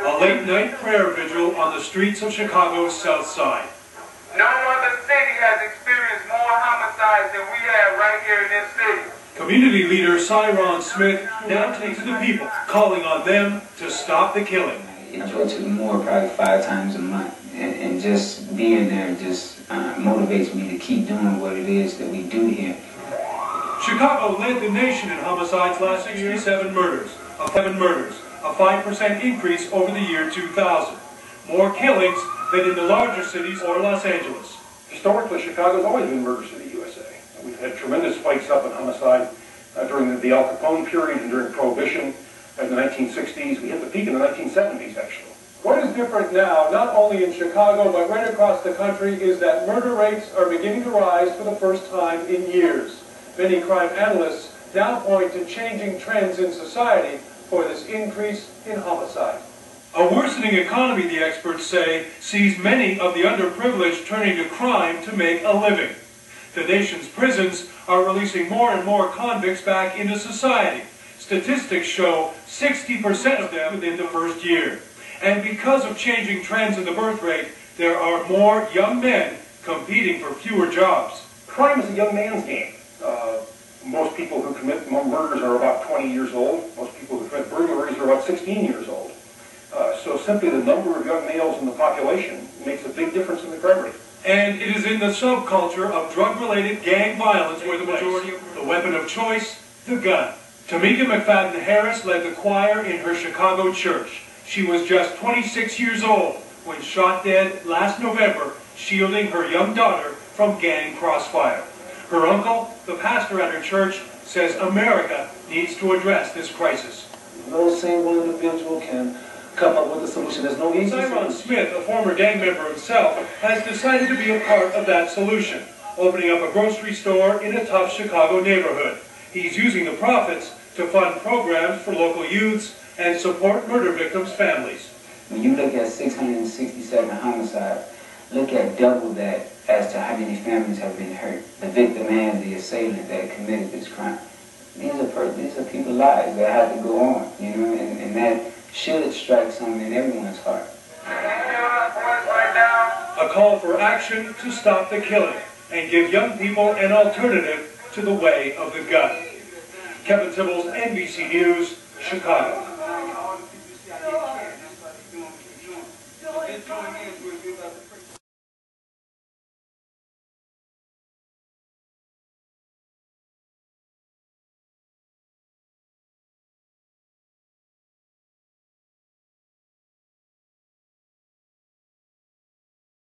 A late-night prayer vigil on the streets of Chicago's South Side. No other city has experienced more homicides than we have right here in this city. Community leader Cyron Smith now takes to the people, calling on them to stop the killing. I go to the morgue probably 5 times a month, and just being there just motivates me to keep doing what it is that we do here. Chicago led the nation in homicides last year, 67 murders, a 5% increase over the year 2000. More killings than in the larger cities or Los Angeles. Historically, Chicago's always been Murder City, USA. We've had tremendous spikes up in homicide during the Al Capone period and during Prohibition in the 1960s. We hit the peak in the 1970s, actually. What is different now, not only in Chicago, but right across the country, is that murder rates are beginning to rise for the first time in years. Many crime analysts now point to changing trends in society for this increase in homicide. A worsening economy, the experts say, sees many of the underprivileged turning to crime to make a living. The nation's prisons are releasing more and more convicts back into society. Statistics show 60% of them within the first year. And because of changing trends in the birth rate, there are more young men competing for fewer jobs. Crime is a young man's game. Most people who commit murders are about 20 years old. Most people who commit burglaries are about 16 years old. So simply the number of young males in the population makes a big difference in the crime rate. And it is in the subculture of drug-related gang violence where the majority of the weapon of choice, the gun. Tamika McFadden Harris led the choir in her Chicago church. She was just 26 years old when shot dead last November, shielding her young daughter from gang crossfire. Her uncle, the pastor at her church, says America needs to address this crisis. No single individual can come up with a solution. There's no easy solution. Cyron Smith, a former gang member himself, has decided to be a part of that solution, opening up a grocery store in a tough Chicago neighborhood. He's using the profits to fund programs for local youths and support murder victims' families. When you look at 667 homicides, look at double that as to how many families have been hurt. The victim and the assailant that committed this crime. These are people's lives that have to go on, you know, and that should strike something in everyone's heart. A call for action to stop the killing and give young people an alternative to the way of the gun. Kevin Tibbles, NBC News, Chicago.